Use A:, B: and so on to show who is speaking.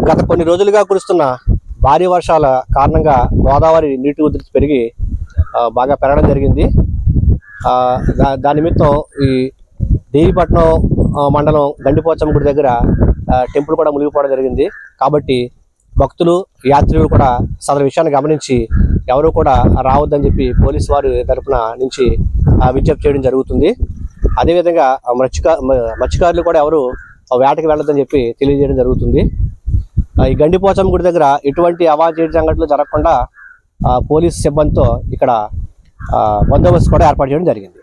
A: గత కొన్ని రోజులుగా కురుస్తున్న భారీ వర్షాల కారణంగా గోదావరి నీటి ఉధృతి పెరిగి బాగా పెరగడం జరిగింది. దాని నిమిత్తం ఈ దేవీపట్నం మండలం గండిపోచమ్మ గుడి దగ్గర టెంపుల్ కూడా మునిగిపోవడం జరిగింది. కాబట్టి భక్తులు యాత్రికులు కూడా సదరు విషయాన్ని గమనించి ఎవరు కూడా రావద్దని చెప్పి పోలీసు వారి తరఫున నుంచి విజ్ఞప్తి చేయడం జరుగుతుంది. అదేవిధంగా మత్స్యకారులు కూడా ఎవరు వేటకి వెళ్ళొద్దని చెప్పి తెలియజేయడం జరుగుతుంది. ఈ గండిపోచమ్మ గుడి దగ్గర ఎటువంటి అవాంఛనీయ సంఘటనలు జరగకుండా పోలీసు సిబ్బందితో ఇక్కడ బందోబస్తు కూడా ఏర్పాటు చేయడం జరిగింది.